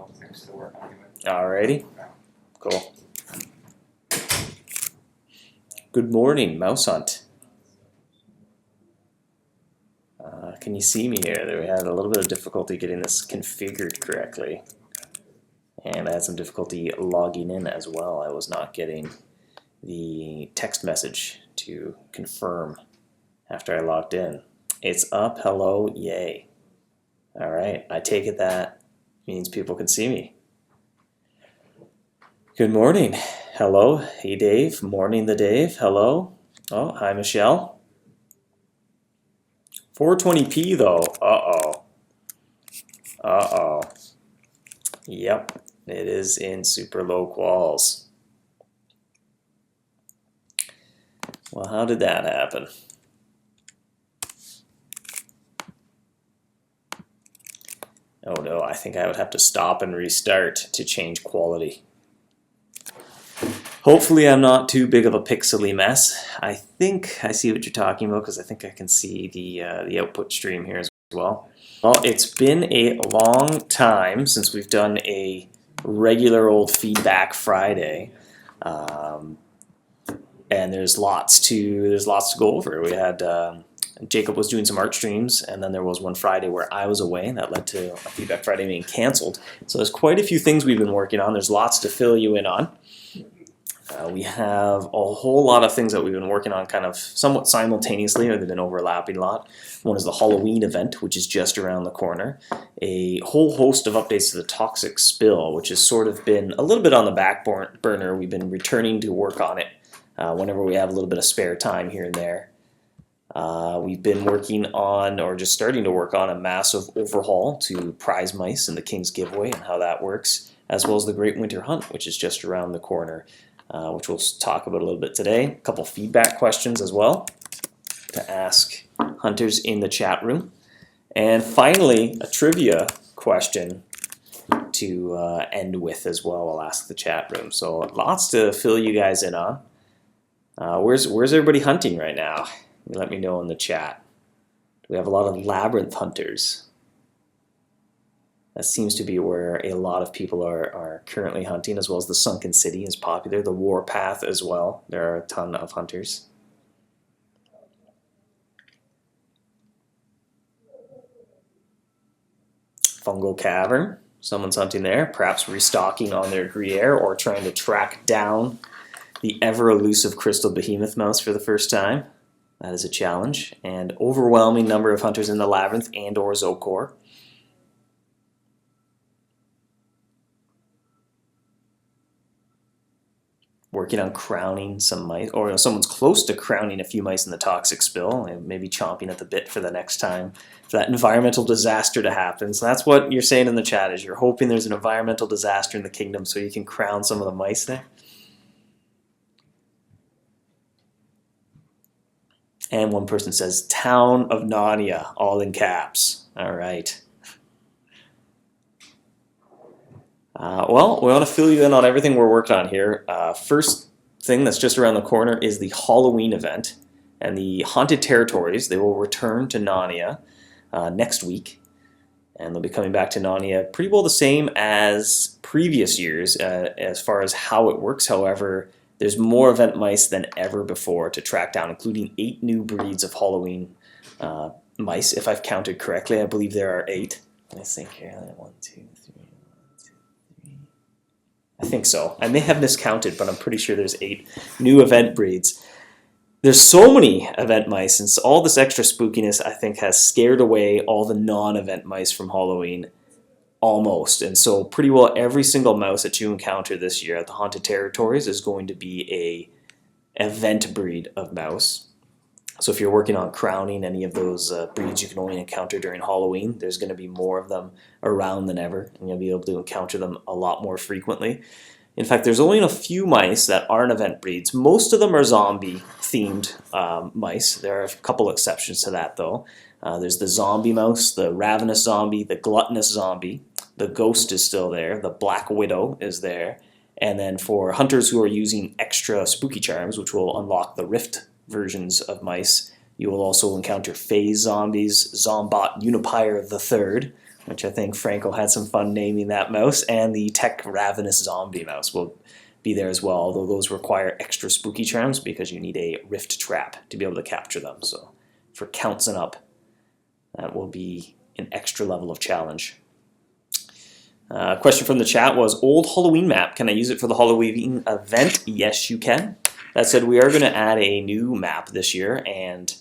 couple things to work on. Alrighty, cool. Good morning, MouseHunt. Can you see me here? We had a little bit of difficulty getting this configured correctly. And I had some difficulty logging in as well. I was not getting the text message to confirm after I logged in. It's up, hello, yay. Alright, I take it that means people can see me. Good morning. Hello. Hey, Dave. Morning, the Dave. Hello. Oh, hi, Michelle. 420p, though. Uh-oh. Uh-oh. Yep, it is in super low quals. Well, how did that happen? Oh, no, I think I would have to stop and restart to change quality. Hopefully I'm not too big of a pixely mess. I think I see what you're talking about because I think I can see the output stream here as well. Well, it's been a long time since we've done a regular old Feedback Friday, and there's lots to go over. We had Jacob was doing some art streams, and then there was one Friday where I was away, and that led to a Feedback Friday being canceled. So there's quite a few things we've been working on. There's lots to fill you in on. We have a whole lot of things that we've been working on kind of somewhat simultaneously, or they've been overlapping a lot. One is the Halloween event, which is just around the corner. A whole host of updates to the toxic spill, which has sort of been a little bit on the back burner. We've been returning to work on it whenever we have a little bit of spare time here and there. We've been working on, or just starting to work on, a massive overhaul to prize mice and the King's Giveaway and how that works, as well as the Great Winter Hunt, which is just around the corner. Which we'll talk about a little bit today. A couple feedback questions as well to ask hunters in the chat room. And finally, a trivia question to end with as well. I'll ask the chat room. So lots to fill you guys in on. Where's everybody hunting right now? Let me know in the chat. Do we have a lot of labyrinth hunters? That seems to be where a lot of people are currently hunting, as well as the Sunken City is popular. The Warpath as well. There are a ton of hunters. Fungal Cavern. Someone's hunting there, perhaps restocking on their Gruyere or trying to track down the ever-elusive Crystal Behemoth mouse for the first time. That is a challenge. And overwhelming number of hunters in the Labyrinth and or Zocor. Working on crowning some mice, or someone's close to crowning a few mice in the toxic spill, and maybe chomping at the bit for the next time for that environmental disaster to happen. So that's what you're saying in the chat, is you're hoping there's an environmental disaster in the kingdom so you can crown some of the mice there. And one person says, Town of Narnia, all in caps. All right. Well, we want to fill you in on everything we're working on here. First thing that's just around the corner is the Halloween event. And the Haunted Territories, they will return to Narnia next week. And they'll be coming back to Narnia pretty well the same as previous years as far as how it works. However, there's more event mice than ever before to track down, including 8 new breeds of Halloween mice, if I've counted correctly. I believe there are 8. Let's think here. 1, 2, 3. I think so. I may have miscounted, but I'm pretty sure there's 8 new event breeds. There's so many event mice, and so all this extra spookiness, I think, has scared away all the non-event mice from Halloween, almost. And so pretty well every single mouse that you encounter this year at the Haunted Territories is going to be a event breed of mouse. So if you're working on crowning any of those breeds you can only encounter during Halloween, there's going to be more of them around than ever, and you'll be able to encounter them a lot more frequently. In fact, there's only a few mice that aren't event breeds. Most of them are zombie-themed mice. There are a couple exceptions to that, though. There's the zombie mouse, the ravenous zombie, the gluttonous zombie. The ghost is still there. The black widow is there. And then for hunters who are using extra spooky charms, which will unlock the rift versions of mice, you will also encounter phase zombies, Zombot Unipire III, which I think Franco had some fun naming that mouse, and the Tech Ravenous Zombie mouse will be there as well, although those require extra spooky charms because you need a rift trap to be able to capture them. So for counts and up, that will be an extra level of challenge. Question from the chat was, old Halloween map, can I use it for the Halloween event? Yes, you can. That said, we are going to add a new map this year, and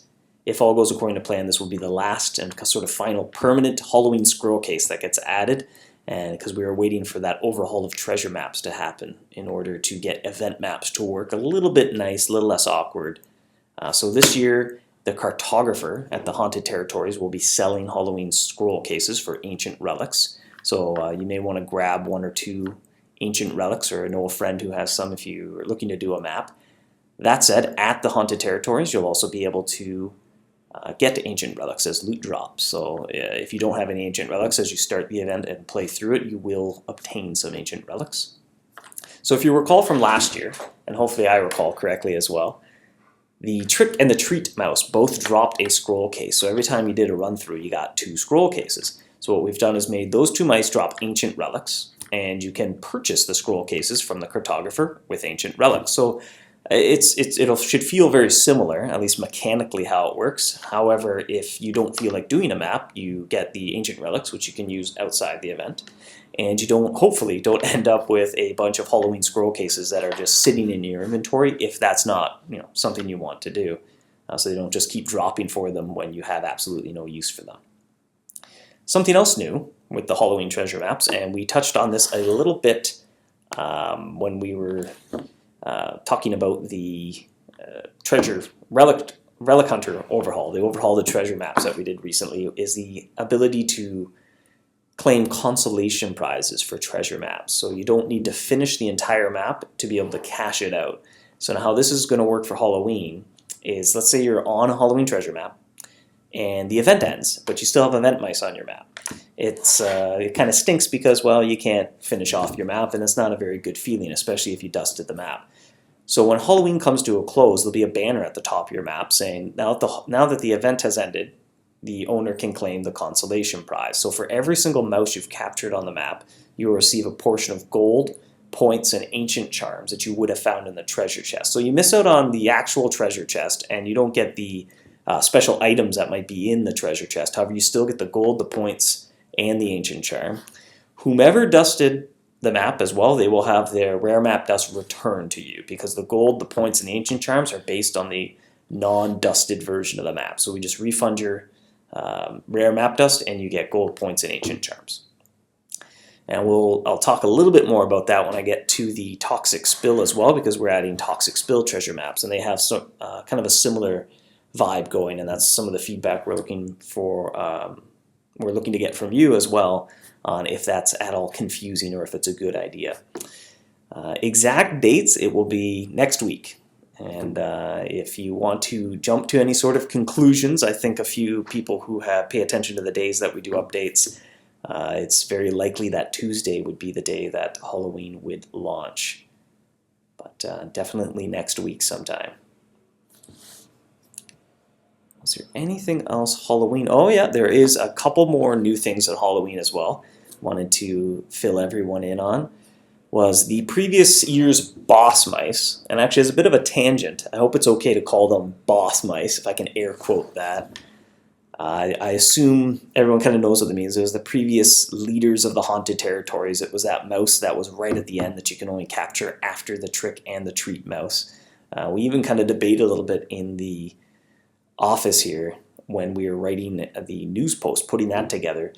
if all goes according to plan, this will be the last and sort of final permanent Halloween scroll case that gets added, and because we are waiting for that overhaul of treasure maps to happen in order to get event maps to work a little bit nice, a little less awkward. So this year, the cartographer at the Haunted Territories will be selling Halloween scroll cases for ancient relics. So you may want to grab 1 or 2 ancient relics, or know a friend who has some if you are looking to do a map. That said, at the Haunted Territories, you'll also be able to get ancient relics as loot drops. So if you don't have any ancient relics, as you start the event and play through it, you will obtain some ancient relics. So if you recall from last year, and hopefully I recall correctly as well, the Trick and the Treat mouse both dropped a scroll case. So every time you did a run through, you got 2 scroll cases. So what we've done is made those 2 mice drop ancient relics, and you can purchase the scroll cases from the cartographer with ancient relics. So it should feel very similar, at least mechanically how it works. However, if you don't feel like doing a map, you get the ancient relics, which you can use outside the event, and you hopefully don't end up with a bunch of Halloween scroll cases that are just sitting in your inventory if that's not something you want to do. So they don't just keep dropping for them when you have absolutely no use for them. Something else new with the Halloween treasure maps, and we touched on this a little bit when we were talking about the relic hunter overhaul, the overhaul of the treasure maps that we did recently, is the ability to claim consolation prizes for treasure maps. So you don't need to finish the entire map to be able to cash it out. So now how this is going to work for Halloween is, let's say you're on a Halloween treasure map and the event ends, but you still have event mice on your map. It kind of stinks because, well, you can't finish off your map, and it's not a very good feeling, especially if you dusted the map. So when Halloween comes to a close, there'll be a banner at the top of your map saying, now that the event has ended, the owner can claim the consolation prize. So for every single mouse you've captured on the map, you will receive a portion of gold, points, and ancient charms that you would have found in the treasure chest. So you miss out on the actual treasure chest, and you don't get the special items that might be in the treasure chest. However, you still get the gold, the points, and the ancient charm. Whomever dusted the map as well, they will have their rare map dust returned to you, because the gold, the points, and the ancient charms are based on the non-dusted version of the map. So we just refund your rare map dust, and you get gold, points, and ancient charms. And I'll talk a little bit more about that when I get to the toxic spill as well, because we're adding toxic spill treasure maps, and they have some kind of a similar vibe going, and that's some of the feedback we're looking for. We're looking to get from you as well on if that's at all confusing or if it's a good idea. Exact dates, it will be next week. And if you want to jump to any sort of conclusions, I think a few people who pay attention to the days that we do updates, it's very likely that Tuesday would be the day that Halloween would launch. But definitely next week sometime. Is there anything else Halloween? Oh yeah, there is a couple more new things at Halloween as well. Wanted to fill everyone in on. Was the previous year's boss mice, and actually it's a bit of a tangent. I hope it's okay to call them boss mice, if I can air quote that. I assume everyone kind of knows what it means. It was the previous leaders of the Haunted Territories. It was that mouse that was right at the end that you can only capture after the Trick and the Treat mouse. We even kind of debated a little bit in the office here when we were writing the news post, putting that together.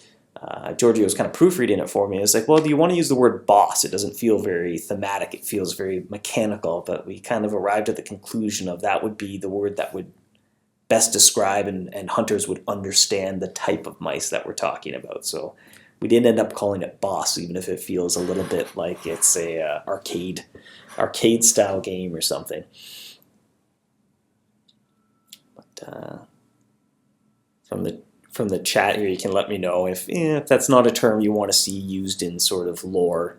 Giorgio was kind of proofreading it for me. It's like, well, do you want to use the word boss? It doesn't feel very thematic. It feels very mechanical, but we kind of arrived at the conclusion of that would be the word that would best describe and hunters would understand the type of mice that we're talking about. So we didn't end up calling it boss, even if it feels a little bit like it's a arcade style game or something. But from the chat here, you can let me know if that's not a term you want to see used in sort of lore.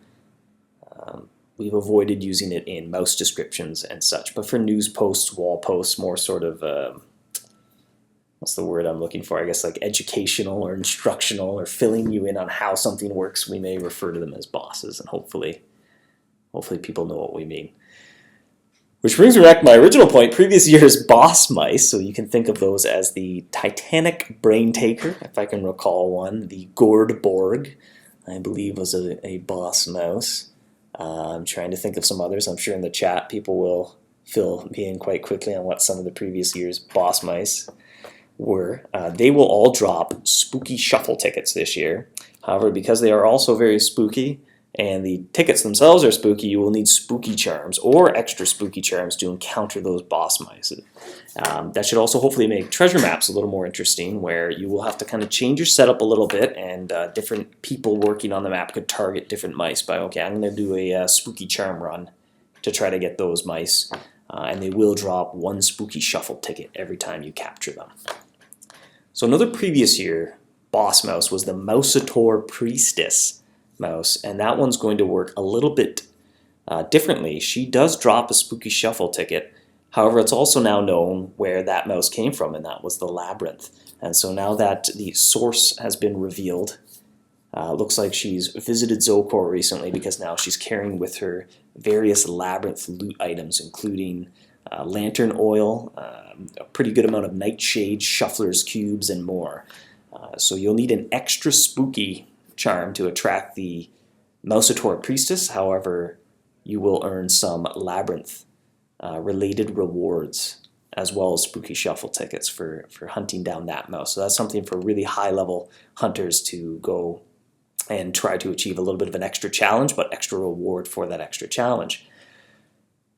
We've avoided using it in mouse descriptions and such, but for news posts, wall posts, more sort of what's the word I'm looking for? I guess like educational or instructional or filling you in on how something works, we may refer to them as bosses, and hopefully people know what we mean. Which brings me back to my original point, previous year's boss mice, so you can think of those as the Titanic Brain Taker, if I can recall one, the Gourd Borg, I believe was a boss mouse. I'm trying to think of some others. I'm sure in the chat people will fill me in quite quickly on what some of the previous year's boss mice were. They will all drop spooky shuffle tickets this year. However, because they are also very spooky, and the tickets themselves are spooky, you will need spooky charms or extra spooky charms to encounter those boss mice. That should also hopefully make treasure maps a little more interesting, where you will have to kind of change your setup a little bit, and different people working on the map could target different mice by, okay, I'm going to do a spooky charm run to try to get those mice, and they will drop one spooky shuffle ticket every time you capture them. So another previous year boss mouse was the MouseHunt Priestess mouse, and that one's going to work a little bit differently. She does drop a spooky shuffle ticket. However, it's also now known where that mouse came from, and that was the labyrinth. And so now that the source has been revealed, looks like she's visited Zocor recently, because now she's carrying with her various labyrinth loot items, including lantern oil, a pretty good amount of nightshade, shuffler's cubes, and more. So you'll need an extra spooky charm to attract the MouseHunt Priestess. However, you will earn some labyrinth related rewards, as well as spooky shuffle tickets for hunting down that mouse. So that's something for really high level hunters to go and try to achieve a little bit of an extra challenge, but extra reward for that extra challenge.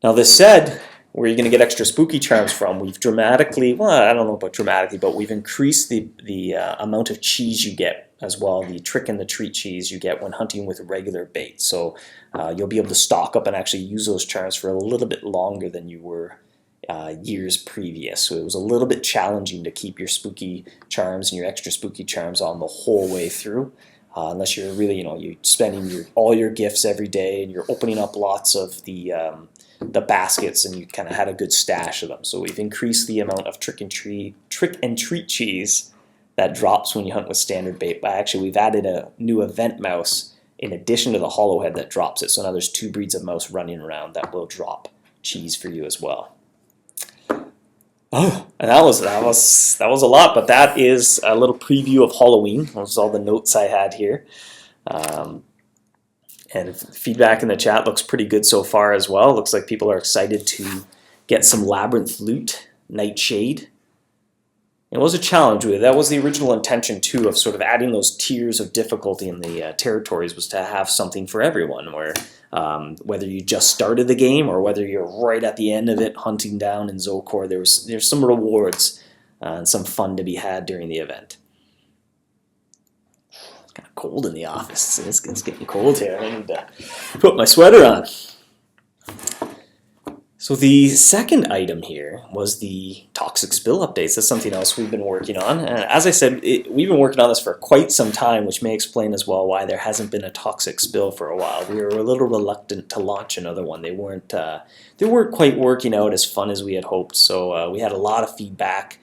Now, this said, where are you going to get extra spooky charms from? We've dramatically, well, I don't know about dramatically, but we've increased the amount of cheese you get as well, the trick and the treat cheese you get when hunting with regular bait. So you'll be able to stock up and actually use those charms for a little bit longer than you were years previous. So it was a little bit challenging to keep your spooky charms and your extra spooky charms on the whole way through. Unless you're really, you're spending all your gifts every day, and you're opening up lots of the baskets, and you kind of had a good stash of them. So we've increased the amount of trick and treat cheese that drops when you hunt with standard bait. But actually, we've added a new event mouse in addition to the hollowhead that drops it. So now there's 2 breeds of mouse running around that will drop cheese for you as well. Oh, and that was a lot, but that is a little preview of Halloween. Those are all the notes I had here. And feedback in the chat looks pretty good so far as well. Looks like people are excited to get some labyrinth loot, nightshade. It was a challenge. That was the original intention too, of sort of adding those tiers of difficulty in the territories, was to have something for everyone, where whether you just started the game or whether you're right at the end of it hunting down in Zocor, there's some rewards and some fun to be had during the event. It's kind of cold in the office. It's getting cold here. I need to put my sweater on. So the second item here was the toxic spill updates. That's something else we've been working on. As I said, we've been working on this for quite some time, which may explain as well why there hasn't been a toxic spill for a while. We were a little reluctant to launch another one. They weren't quite working out as fun as we had hoped. So we had a lot of feedback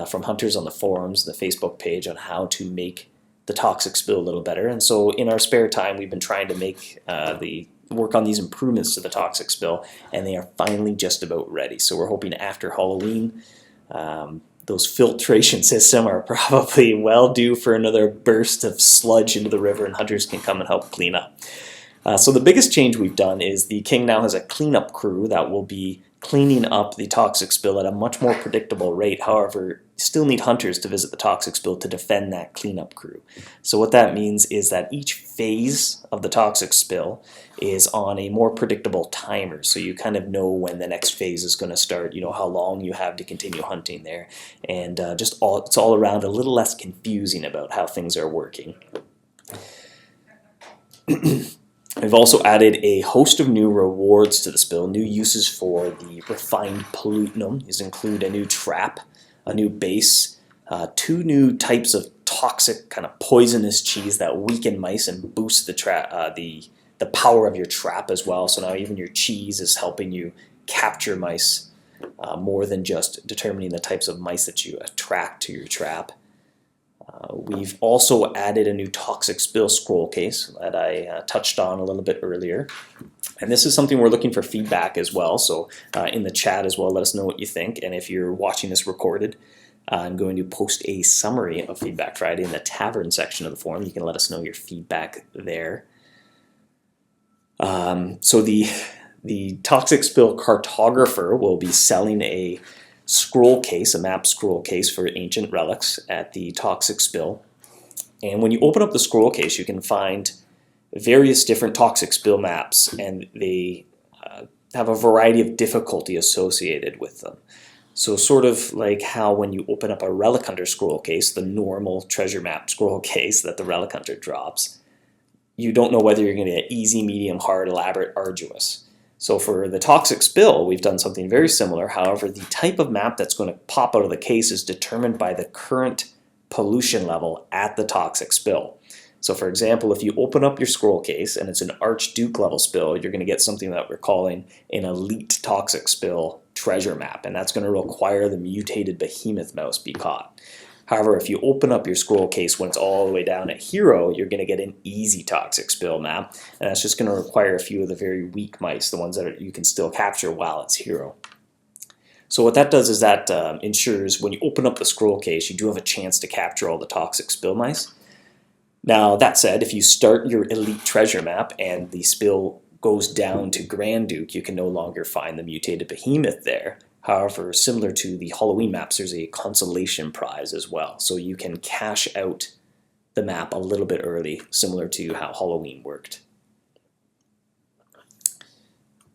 from hunters on the forums, the Facebook page, on how to make the toxic spill a little better. And so in our spare time, we've been trying to make work on these improvements to the toxic spill, and they are finally just about ready. So we're hoping after Halloween, those filtration systems are probably well due for another burst of sludge into the river, and hunters can come and help clean up. So the biggest change we've done is the King now has a cleanup crew that will be cleaning up the toxic spill at a much more predictable rate. However, you still need hunters to visit the toxic spill to defend that cleanup crew. So what that means is that each phase of the toxic spill is on a more predictable timer. So you kind of know when the next phase is going to start, how long you have to continue hunting there. And it's all around a little less confusing about how things are working. We've also added a host of new rewards to the spill, new uses for the refined pollutinum. These include a new trap, a new base, 2 new types of toxic, kind of poisonous cheese that weaken mice and boost the power of your trap as well. So now even your cheese is helping you capture mice more than just determining the types of mice that you attract to your trap. We've also added a new toxic spill scroll case that I touched on a little bit earlier. And this is something we're looking for feedback as well, so in the chat as well, let us know what you think. And if you're watching this recorded, I'm going to post a summary of Feedback Friday in the Tavern section of the forum. You can let us know your feedback there. So the Toxic Spill Cartographer will be selling a scroll case, a map scroll case for ancient relics at the Toxic Spill. And when you open up the scroll case, you can find various different Toxic Spill maps, and they have a variety of difficulty associated with them. So sort of like how when you open up a Relic Hunter scroll case, the normal treasure map scroll case that the Relic Hunter drops, you don't know whether you're going to get easy, medium, hard, elaborate, arduous. So for the Toxic Spill, we've done something very similar. However, the type of map that's going to pop out of the case is determined by the current pollution level at the Toxic Spill. So for example, if you open up your scroll case and it's an Archduke level spill, you're going to get something that we're calling an Elite Toxic Spill treasure map, and that's going to require the mutated behemoth mouse be caught. However, if you open up your scroll case when it's all the way down at Hero, you're going to get an easy Toxic Spill map, and that's just going to require a few of the very weak mice, the ones that you can still capture while it's Hero. So what that does is that ensures when you open up the scroll case, you do have a chance to capture all the Toxic Spill mice. Now, that said, if you start your Elite Treasure map and the spill goes down to Grand Duke, you can no longer find the mutated behemoth there. However, similar to the Halloween maps, there's a consolation prize as well. So you can cash out the map a little bit early, similar to how Halloween worked.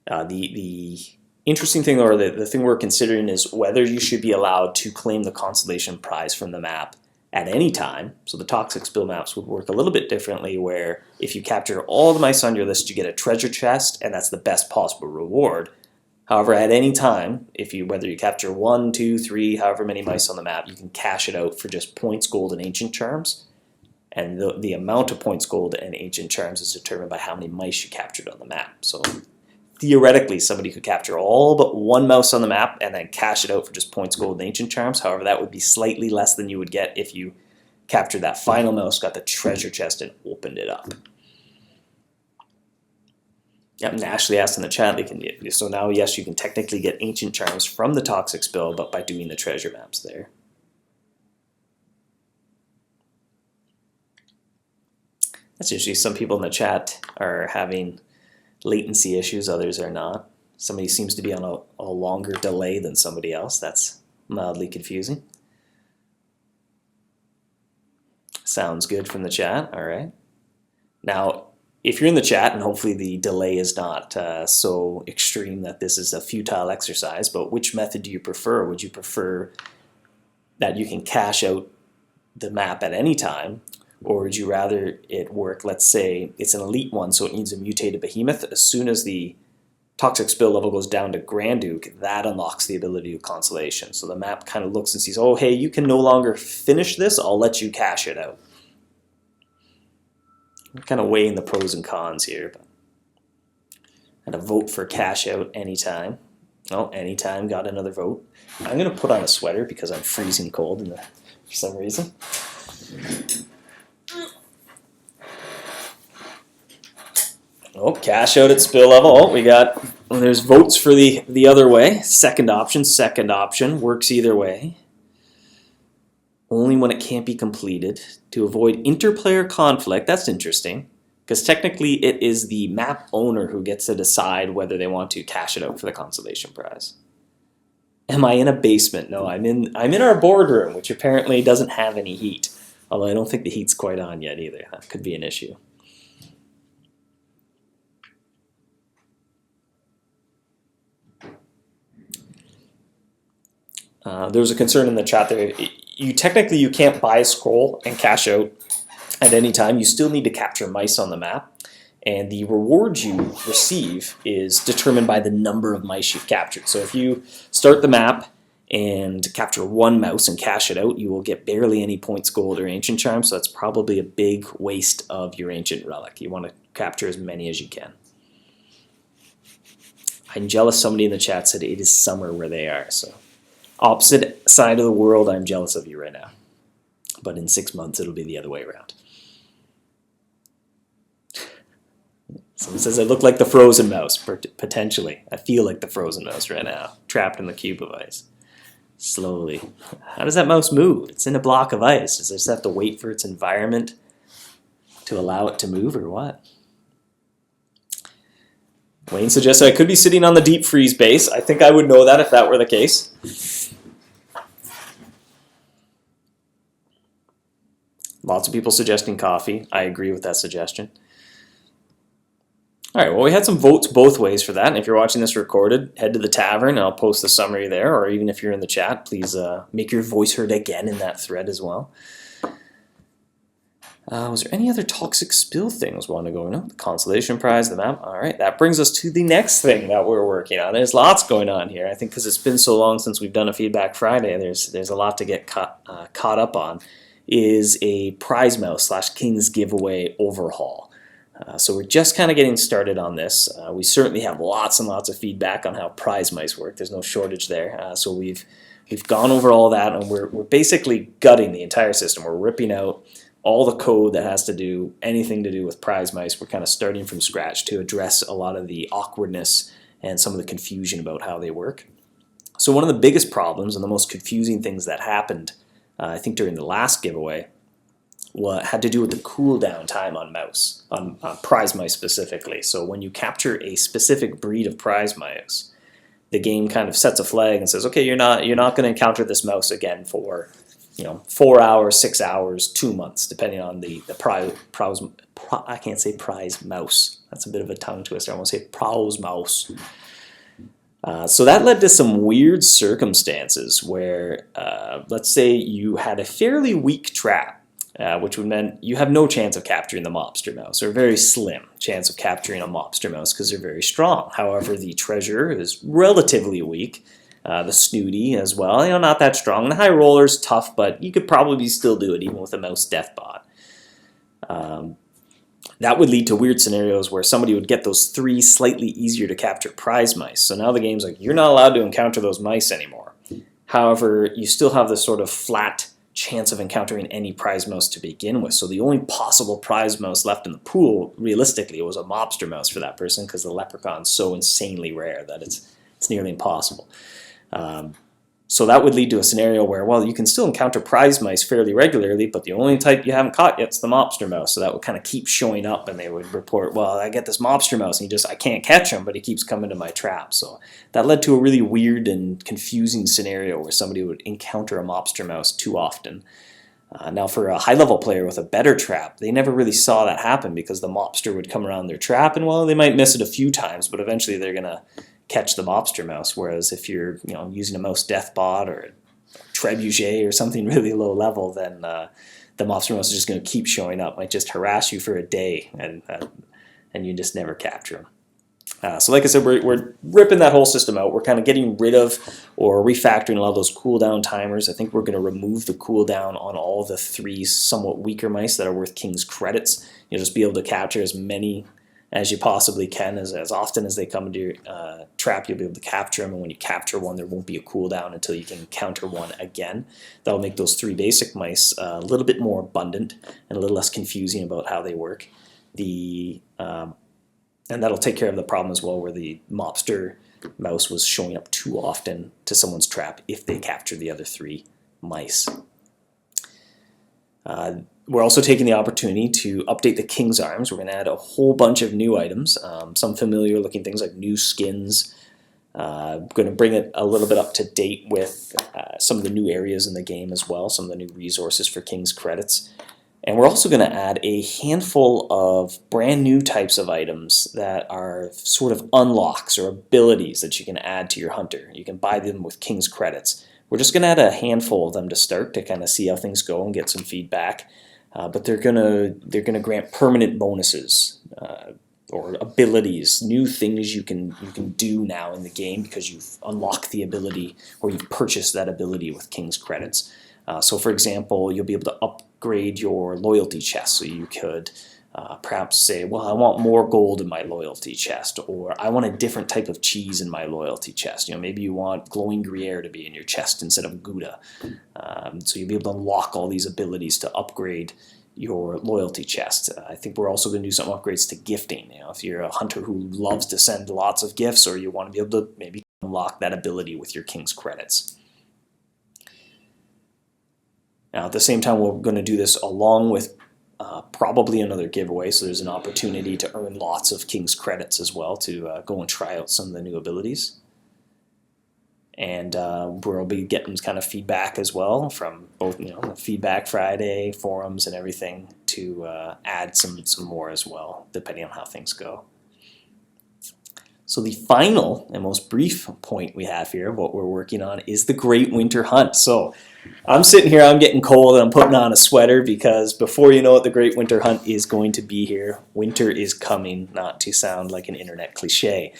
The interesting thing, or the thing we're considering, is whether you should be allowed to claim the consolation prize from the map at any time. So the Toxic Spill maps would work a little bit differently, where if you capture all the mice on your list, you get a treasure chest, and that's the best possible reward. However, at any time, whether you capture 1, 2, 3, however many mice on the map, you can cash it out for just points, gold, and ancient charms. And the amount of points, gold, and ancient charms is determined by how many mice you captured on the map. So theoretically, somebody could capture all but one mouse on the map and then cash it out for just points, gold, and ancient charms. However, that would be slightly less than you would get if you captured that final mouse, got the treasure chest, and opened it up. Yep, and Ashley asked in the chat, so now, yes, you can technically get ancient charms from the Toxic Spill, but by doing the treasure maps there. That's usually some people in the chat are having latency issues, others are not. Somebody seems to be on a longer delay than somebody else. That's mildly confusing. Sounds good from the chat. All right. Now, if you're in the chat, and hopefully the delay is not so extreme that this is a futile exercise, but which method do you prefer? Would you prefer that you can cash out the map at any time, or would you rather it work, let's say it's an elite one, so it needs a mutated behemoth? As soon as the Toxic Spill level goes down to Grand Duke, that unlocks the ability of consolation. So the map kind of looks and sees, oh, hey, you can no longer finish this, I'll let you cash it out. I'm kind of weighing the pros and cons here, but and a vote for cash out anytime. Oh, anytime got another vote. I'm going to put on a sweater because I'm freezing cold for some reason. Oh, cash out at spill level. Oh, there's votes for the other way. Second option works either way. Only when it can't be completed. To avoid interplayer conflict, that's interesting, because technically it is the map owner who gets to decide whether they want to cash it out for the consolation prize. Am I in a basement? No, I'm in our boardroom, which apparently doesn't have any heat. Although I don't think the heat's quite on yet either. That could be an issue. There was a concern in the chat there. Technically you can't buy a scroll and cash out at any time. You still need to capture mice on the map, and the reward you receive is determined by the number of mice you've captured. So if you start the map and capture one mouse and cash it out, you will get barely any points, gold, or ancient charms, so that's probably a big waste of your ancient relic. You want to capture as many as you can. I'm jealous. Somebody in the chat said it is summer where they are. So opposite side of the world, I'm jealous of you right now. But in 6 months, it'll be the other way around. Someone says I look like the frozen mouse, potentially. I feel like the frozen mouse right now, trapped in the cube of ice. Slowly. How does that mouse move? It's in a block of ice. Does it just have to wait for its environment to allow it to move, or what? Wayne suggests I could be sitting on the deep freeze base. I think I would know that if that were the case. Lots of people suggesting coffee. I agree with that suggestion. All right, well, we had some votes both ways for that. And if you're watching this recorded, head to the tavern, and I'll post the summary there. Or even if you're in the chat, please make your voice heard again in that thread as well. Was there any other toxic spill things we want to go into? The consolation prize, the map. All right, that brings us to the next thing that we're working on. There's lots going on here. I think because it's been so long since we've done a Feedback Friday, there's a lot to get caught up on. Is a prize mouse / King's giveaway overhaul. So we're just kind of getting started on this. We certainly have lots and lots of feedback on how prize mice work. There's no shortage there. So we've gone over all that, and we're basically gutting the entire system. We're ripping out all the code that has to do anything to do with prize mice. We're kind of starting from scratch to address a lot of the awkwardness and some of the confusion about how they work. So one of the biggest problems and the most confusing things that happened, I think during the last giveaway, had to do with the cooldown time on mouse, on prize mice specifically. So when you capture a specific breed of prize mice, the game kind of sets a flag and says, okay, you're not going to encounter this mouse again for 4 hours, 6 hours, 2 months, depending on the prize. I can't say prize mouse. That's a bit of a tongue twister. I want to say prize mouse. So that led to some weird circumstances where, let's say you had a fairly weak trap, which would mean you have no chance of capturing the mobster mouse, or a very slim chance of capturing a mobster mouse because they're very strong. However, the treasure is relatively weak, the snooty as well, not that strong. The high roller's tough, but you could probably still do it even with a mouse death bot. That would lead to weird scenarios where somebody would get those 3 slightly easier to capture prize mice. So now the game's like, you're not allowed to encounter those mice anymore. However, you still have this sort of flat chance of encountering any prize mouse to begin with. So the only possible prize mouse left in the pool, realistically, was a mobster mouse for that person because the leprechaun's so insanely rare that it's nearly impossible. So that would lead to a scenario where, well, you can still encounter prize mice fairly regularly, but the only type you haven't caught yet is the mobster mouse. So that would kind of keep showing up, and they would report, well, I get this mobster mouse, and I can't catch him, but he keeps coming to my trap. So that led to a really weird and confusing scenario where somebody would encounter a mobster mouse too often. Now, for a high-level player with a better trap, they never really saw that happen because the mobster would come around their trap, and, well, they might miss it a few times, but eventually they're going to catch the mobster mouse. Whereas if you're using a mouse death bot or a trebuchet or something really low level, then the mobster mouse is just going to keep showing up, might just harass you for a day, and you just never capture them. So like I said, we're ripping that whole system out. We're kind of getting rid of or refactoring a lot of those cooldown timers. I think we're going to remove the cooldown on all the 3 somewhat weaker mice that are worth King's credits. You'll just be able to capture as many as you possibly can, as often as they come into your trap, you'll be able to capture them, and when you capture one, there won't be a cooldown until you can counter one again. That'll make those 3 basic mice a little bit more abundant and a little less confusing about how they work. And that'll take care of the problem as well where the mobster mouse was showing up too often to someone's trap if they capture the other 3 mice. We're also taking the opportunity to update the King's Arms. We're going to add a whole bunch of new items, some familiar looking things like new skins. Going to bring it a little bit up to date with some of the new areas in the game as well, some of the new resources for King's credits. And we're also going to add a handful of brand new types of items that are sort of unlocks or abilities that you can add to your hunter. You can buy them with King's credits. We're just going to add a handful of them to start to kind of see how things go and get some feedback. But they're gonna grant permanent bonuses or abilities, new things you can do now in the game because you've unlocked the ability or you've purchased that ability with King's credits. So for example, you'll be able to upgrade your loyalty chest, so you could perhaps say, well, I want more gold in my loyalty chest, or I want a different type of cheese in my loyalty chest. Maybe you want glowing Gruyere to be in your chest instead of Gouda. So you'll be able to unlock all these abilities to upgrade your loyalty chest. I think we're also going to do some upgrades to gifting. If you're a hunter who loves to send lots of gifts, or you want to be able to maybe unlock that ability with your King's credits. Now, at the same time, we're going to do this along with probably another giveaway, so there's an opportunity to earn lots of King's credits as well to go and try out some of the new abilities. And we'll be getting kind of feedback as well from both, the Feedback Friday forums and everything to add some more as well, depending on how things go. So the final and most brief point we have here, what we're working on, is the Great Winter Hunt. So I'm sitting here, I'm getting cold, and I'm putting on a sweater because before you know it, the Great Winter Hunt is going to be here. Winter is coming, not to sound like an internet cliche.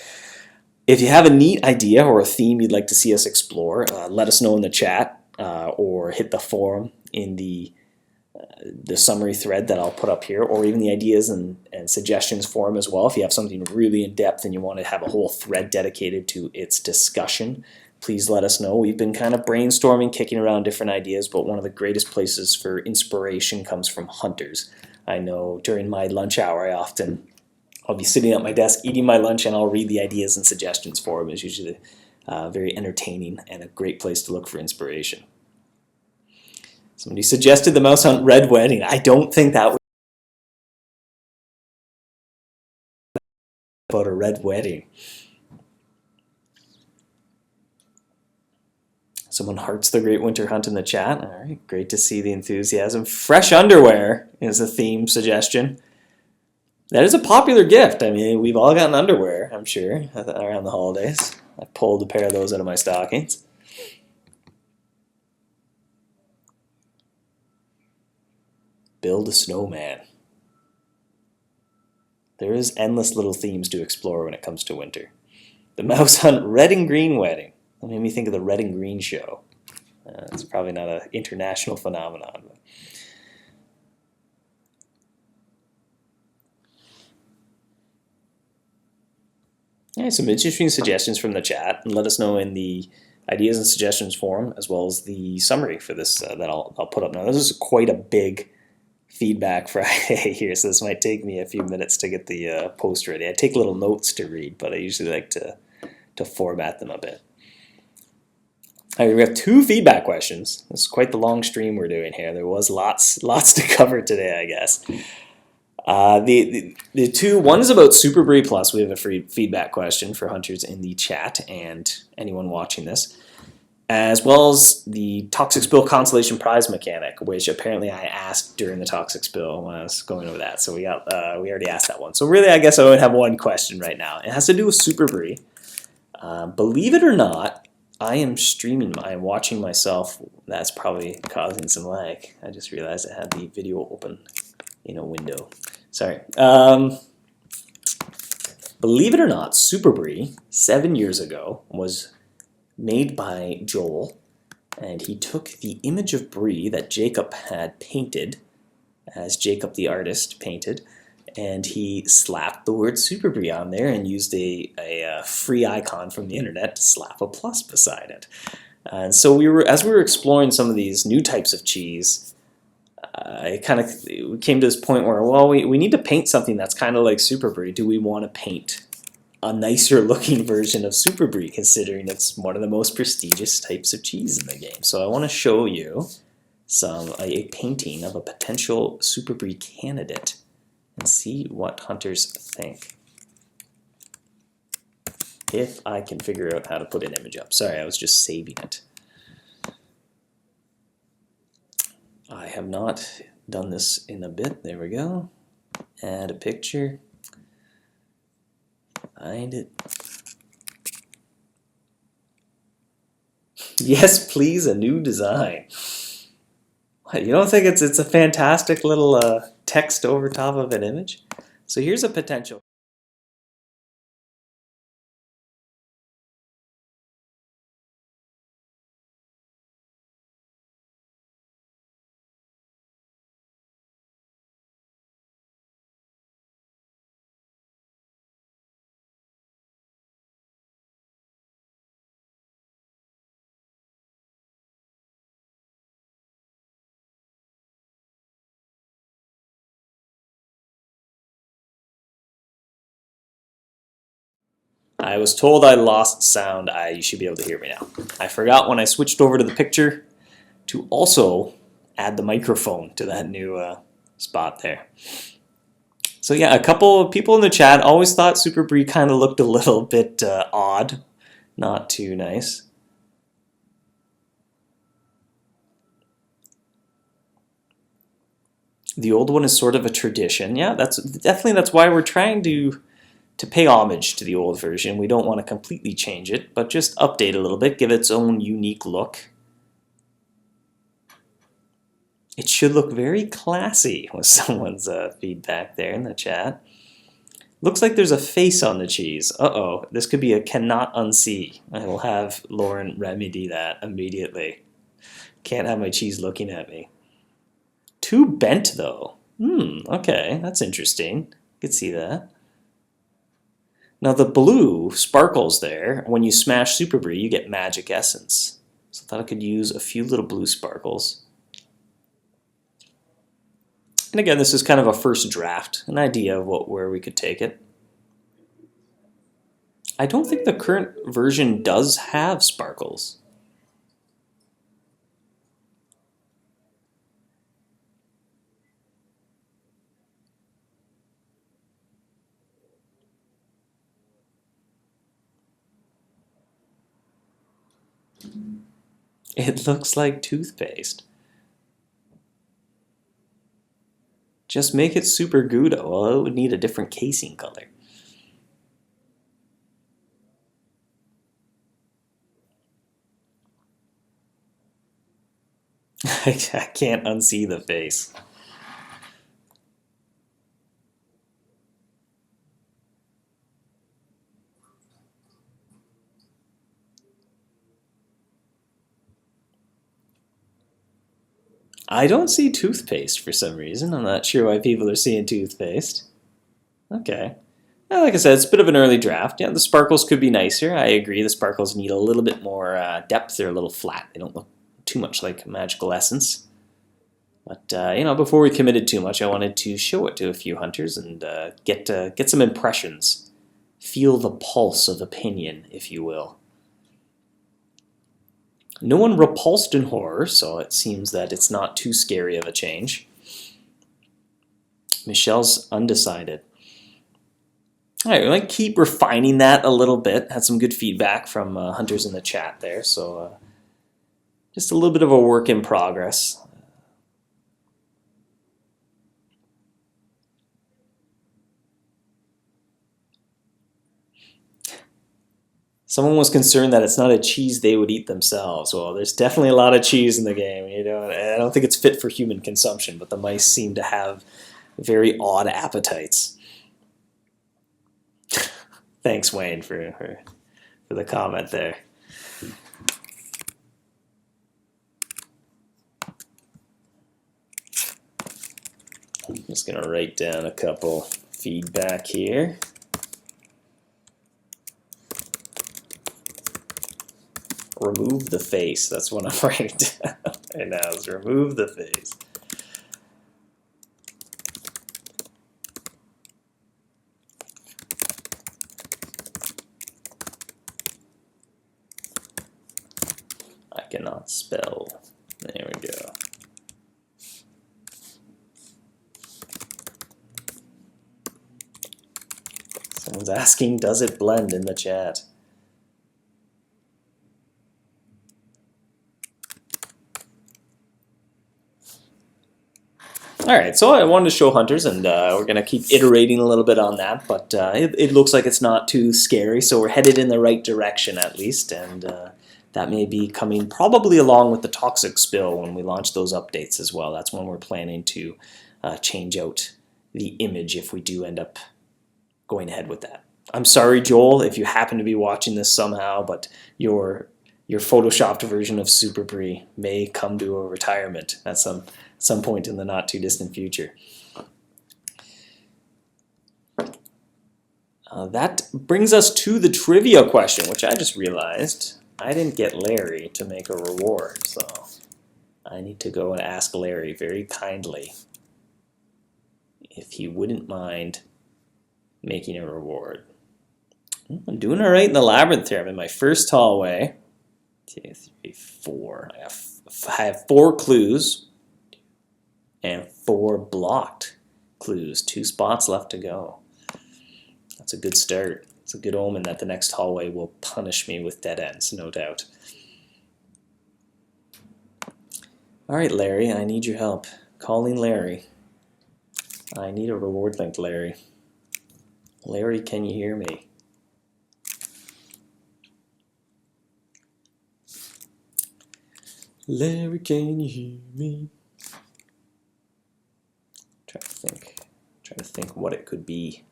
If you have a neat idea or a theme you'd like to see us explore, let us know in the chat or hit the forum in the summary thread that I'll put up here, or even the ideas and suggestions forum as well. If you have something really in depth and you want to have a whole thread dedicated to its discussion, please let us know. We've been kind of brainstorming, kicking around different ideas, but one of the greatest places for inspiration comes from hunters. I know during my lunch hour, I'll be sitting at my desk eating my lunch, and I'll read the ideas and suggestions forum. It's usually very entertaining and a great place to look for inspiration. Somebody suggested the MouseHunt Red Wedding. I don't think that was about a red wedding. Someone hearts the Great Winter Hunt in the chat. All right, great to see the enthusiasm. Fresh underwear is a theme suggestion. That is a popular gift. I mean, we've all gotten underwear, I'm sure, around the holidays. I pulled a pair of those out of my stockings. Build a snowman. There is endless little themes to explore when it comes to winter. The MouseHunt Red and Green Wedding. That made me think of the Red and Green Show. It's probably not an international phenomenon. But yeah, some interesting suggestions from the chat, and let us know in the ideas and suggestions forum, as well as the summary for this that I'll put up now. This is quite a big Feedback Friday here, so this might take me a few minutes to get the post ready. I take little notes to read, but I usually like to format them a bit. All right, we have 2 feedback questions. This is quite the long stream we're doing here. There was lots to cover today, I guess. The 2, one is about Super Brie Plus. We have a free feedback question for hunters in the chat and anyone watching this, as well as the Toxic Spill Consolation Prize mechanic, which apparently I asked during the Toxic Spill when I was going over that. So we already asked that one. So really, I guess I only have one question right now. It has to do with Super Brie. Believe it or not, I am watching myself. That's probably causing some lag. I just realized I had the video open in a window. Sorry. Believe it or not, Super Brie, 7 years ago, was made by Joel, and he took the image of Brie that Jacob had painted, as Jacob the artist painted, and he slapped the word Super Brie on there and used a free icon from the internet to slap a plus beside it. And so as we were exploring some of these new types of cheese, we came to this point where, well, we need to paint something that's kind of like Super Brie. Do we want to paint a nicer looking version of Super Brie, considering it's one of the most prestigious types of cheese in the game? So I want to show you a painting of a potential Super Brie candidate and see what hunters think. If I can figure out how to put an image up. Sorry, I was just saving it. I have not done this in a bit. There we go. Add a picture. Find it. Yes, please, a new design. What, you don't think it's a fantastic little text over top of an image? So here's a potential. I was told I lost sound. You should be able to hear me now. I forgot when I switched over to the picture to also add the microphone to that new spot there. So yeah, a couple of people in the chat always thought Super Brie kind of looked a little bit odd. Not too nice. The old one is sort of a tradition. Yeah, that's why we're trying to pay homage to the old version. We don't want to completely change it, but just update a little bit, give it its own unique look. It should look very classy, was someone's feedback there in the chat. Looks like there's a face on the cheese. Uh-oh, this could be a cannot unsee. I will have Lauren remedy that immediately. Can't have my cheese looking at me. Too bent though. Okay, that's interesting. Could see that. Now the blue sparkles there. When you smash Super Brie, you get magic essence. So I thought I could use a few little blue sparkles. And again, this is kind of a first draft, an idea of where we could take it. I don't think the current version does have sparkles. It looks like toothpaste. Just make it super Gouda. Well, it would need a different casing color. I can't unsee the face. I don't see toothpaste for some reason. I'm not sure why people are seeing toothpaste. Okay. Well, like I said, it's a bit of an early draft. Yeah, the sparkles could be nicer. I agree. The sparkles need a little bit more depth. They're a little flat. They don't look too much like magical essence. But you know, before we committed too much, I wanted to show it to a few hunters and get some impressions. Feel the pulse of opinion, if you will. No one repulsed in horror, so it seems that it's not too scary of a change. Michelle's undecided. All right, we might keep refining that a little bit. Had some good feedback from hunters in the chat there, so just a little bit of a work in progress. Someone was concerned that it's not a cheese they would eat themselves. Well, there's definitely a lot of cheese in the game. You know, I don't think it's fit for human consumption, but the mice seem to have very odd appetites. Thanks, Wayne, for the comment there. I'm just going to write down a couple feedback here. Remove the face. That's what I'm writing down right now, is remove the face. I cannot spell. There we go. Someone's asking, does it blend in the chat? All right, so I wanted to show hunters, and we're going to keep iterating a little bit on that, but it looks like it's not too scary, so we're headed in the right direction at least, and that may be coming probably along with the toxic spill when we launch those updates as well. That's when we're planning to change out the image if we do end up going ahead with that. I'm sorry, Joel, if you happen to be watching this somehow, but your photoshopped version of Super Brie may come to a retirement at some point in the not too distant future. That brings us to the trivia question, which I just realized I didn't get Larry to make a reward, so I need to go and ask Larry very kindly if he wouldn't mind making a reward. I'm doing all right in the labyrinth here. I'm in my first hallway. 2, 3, 4. I have 4 clues and 4 blocked clues. 2 spots left to go. That's a good start. It's a good omen that the next hallway will punish me with dead ends, no doubt. All right, Larry, I need your help. Calling Larry. I need a reward link, Larry. Larry, can you hear me? Larry, can you hear me? Trying to think what it could be.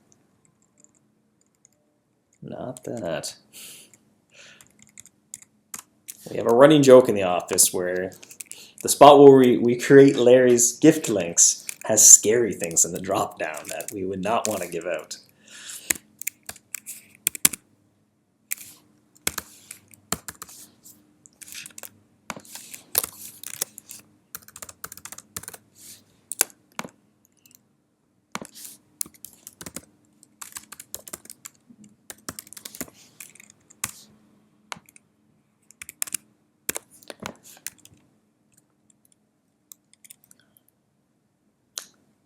Not that. We have a running joke in the office where the spot where we create Larry's gift links has scary things in the drop down that we would not want to give out.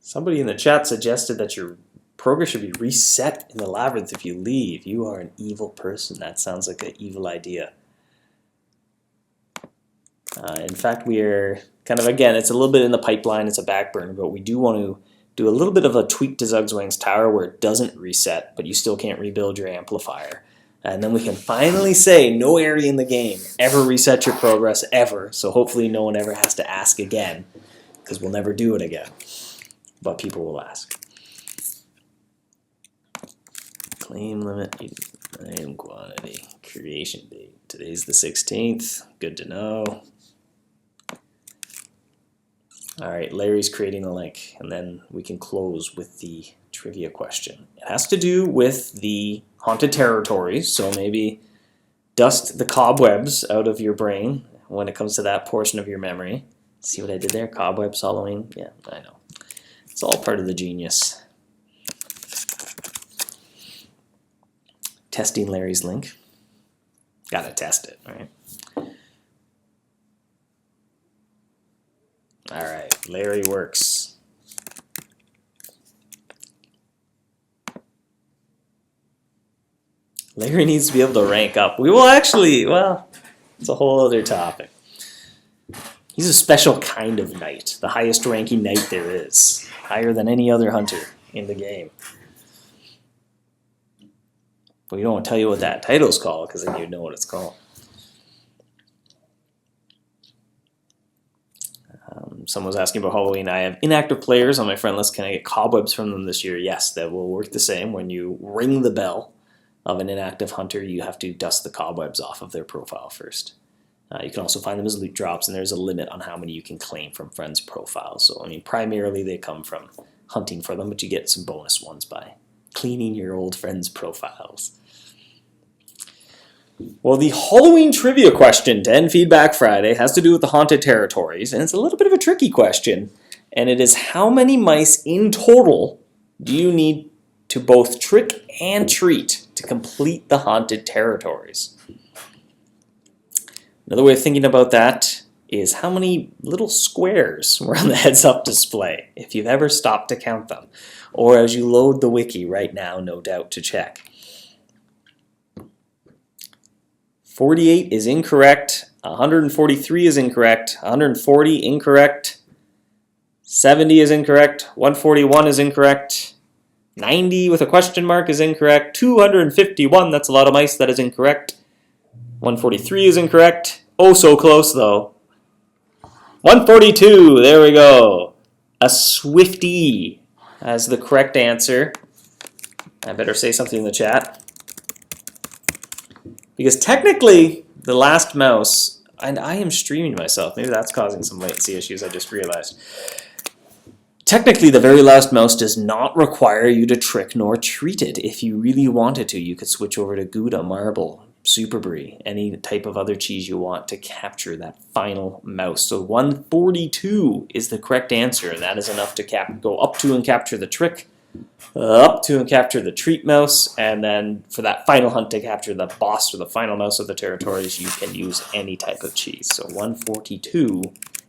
Somebody in the chat suggested that your progress should be reset in the labyrinth if you leave. You are an evil person. That sounds like an evil idea. In fact, we are kind of, again, it's a little bit in the pipeline. It's a back burner, but we do want to do a little bit of a tweak to Zugzwang's Tower where it doesn't reset, but you still can't rebuild your amplifier. And then we can finally say no area in the game ever reset your progress ever. So hopefully no one ever has to ask again, because we'll never do it again. But people will ask. Claim limit, item quantity, creation date. Today's the 16th. Good to know. All right, Larry's creating a link, and then we can close with the trivia question. It has to do with the haunted territories, so maybe dust the cobwebs out of your brain when it comes to that portion of your memory. See what I did there? Cobwebs, Halloween? Yeah, I know. It's all part of the genius. Testing Larry's link. Gotta test it, right? All right, Larry works. Larry needs to be able to rank up. We will actually, well, it's a whole other topic. He's a special kind of knight, the highest ranking knight there is. Higher than any other hunter in the game. But we don't want to tell you what that title's called, because then you'd know what it's called. Someone was asking about Halloween. I have inactive players on my friend list. Can I get cobwebs from them this year? Yes, that will work the same. When you ring the bell of an inactive hunter, you have to dust the cobwebs off of their profile first. You can also find them as loot drops, and there's a limit on how many you can claim from friends' profiles. So, I mean, primarily they come from hunting for them, but you get some bonus ones by cleaning your old friends' profiles. Well, the Halloween trivia question to end Feedback Friday has to do with the haunted territories, and it's a little bit of a tricky question, and it is how many mice in total do you need to both trick and treat to complete the haunted territories? Another way of thinking about that is how many little squares were on the heads-up display, if you've ever stopped to count them, or as you load the wiki right now, no doubt, to check. 48 is incorrect, 143 is incorrect, 140 incorrect, 70 is incorrect, 141 is incorrect, 90 with a question mark is incorrect, 251, that's a lot of mice, that is incorrect, 143 is incorrect, oh so close though, 142, there we go, a Swiftie as the correct answer. I better say something in the chat. Because technically, the last mouse, and I am streaming myself, maybe that's causing some latency issues, I just realized. Technically, the very last mouse does not require you to trick nor treat it. If you really wanted to, you could switch over to Gouda, Marble, Super Brie, any type of other cheese you want to capture that final mouse. So 142 is the correct answer, and that is enough to go up to and capture the trick, up to and capture the treat mouse, and then for that final hunt to capture the boss or the final mouse of the territories, you can use any type of cheese. So 142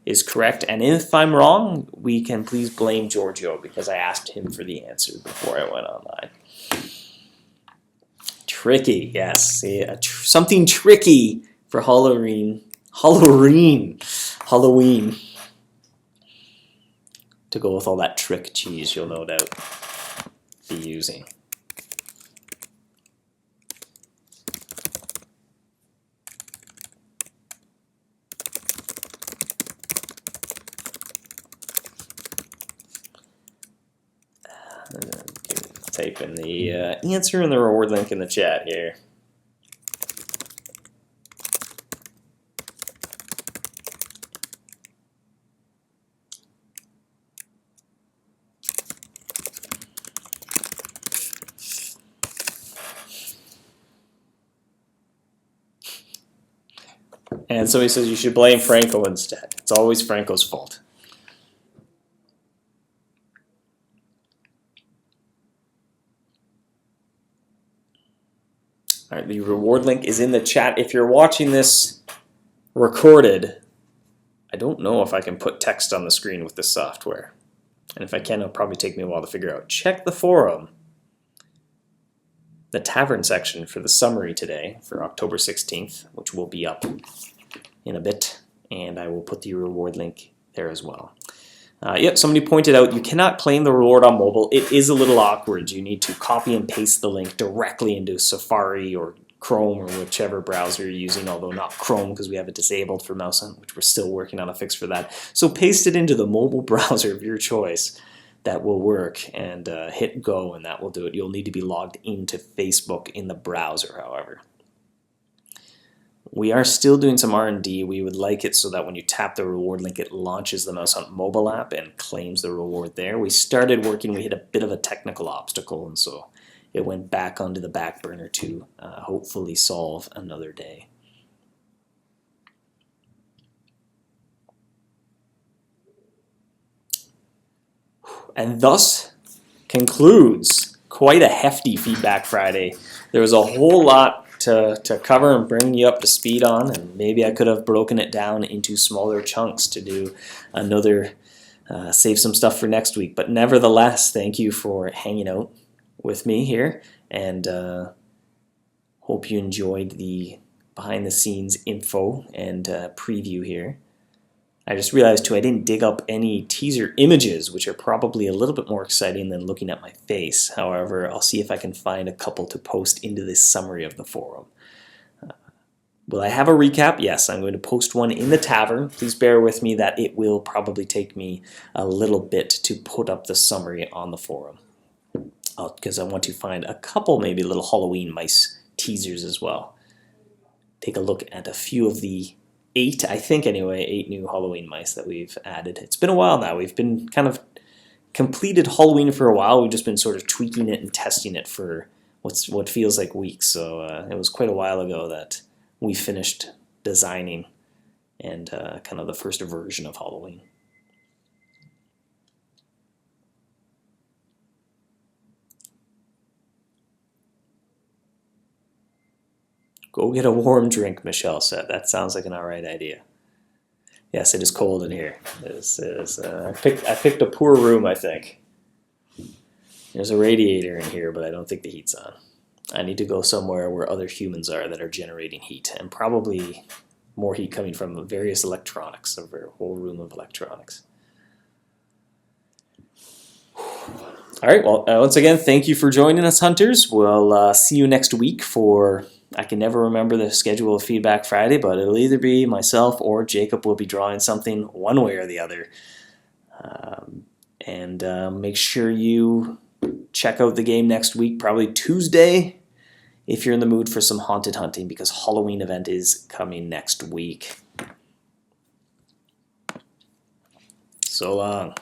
is correct, and if I'm wrong, we can please blame Giorgio because I asked him for the answer before I went online. Tricky, yes. See, something tricky for Halloween. To go with all that trick cheese you'll no doubt be using. Type in the answer and the reward link in the chat here. And somebody says you should blame Franco instead. It's always Franco's fault. All right, the reward link is in the chat. If you're watching this recorded, I don't know if I can put text on the screen with this software. And if I can, it'll probably take me a while to figure out. Check the forum, the tavern section for the summary today for October 16th, which will be up in a bit. And I will put the reward link there as well. Yep, somebody pointed out you cannot claim the reward on mobile. It is a little awkward. You need to copy and paste the link directly into Safari or Chrome or whichever browser you're using, although not Chrome because we have it disabled for MouseHunt, which we're still working on a fix for that. So paste it into the mobile browser of your choice. That will work, and hit go, and that will do it. You'll need to be logged into Facebook in the browser, however. We are still doing some R&D. We would like it so that when you tap the reward link, it launches the MouseHunt mobile app and claims the reward there. We started working, we hit a bit of a technical obstacle, and so it went back onto the back burner to hopefully solve another day. And thus concludes quite a hefty Feedback Friday. There was a whole lot to cover and bring you up to speed on, and maybe I could have broken it down into smaller chunks to do another, save some stuff for next week. But nevertheless, thank you for hanging out with me here, and hope you enjoyed the behind the scenes info and preview here. I just realized too I didn't dig up any teaser images, which are probably a little bit more exciting than looking at my face. However, I'll see if I can find a couple to post into this summary of the forum. Will I have a recap? Yes, I'm going to post one in the tavern. Please bear with me that it will probably take me a little bit to put up the summary on the forum, because I want to find a couple maybe little Halloween mice teasers as well. Take a look at a few of the 8 new Halloween mice that we've added. It's been a while now. We've been kind of completed Halloween for a while. We've just been sort of tweaking it and testing it for what feels like weeks. So it was quite a while ago that we finished designing and kind of the first version of Halloween. Go get a warm drink, Michelle said. That sounds like an alright idea. Yes, it is cold in here. I picked a poor room, I think. There's a radiator in here, but I don't think the heat's on. I need to go somewhere where other humans are that are generating heat, and probably more heat coming from various electronics, a whole room of electronics. Alright, well, once again, thank you for joining us, hunters. We'll see you next week for... I can never remember the schedule of Feedback Friday, but it'll either be myself or Jacob will be drawing something one way or the other. Make sure you check out the game next week, probably Tuesday, if you're in the mood for some haunted hunting, because Halloween event is coming next week. So long.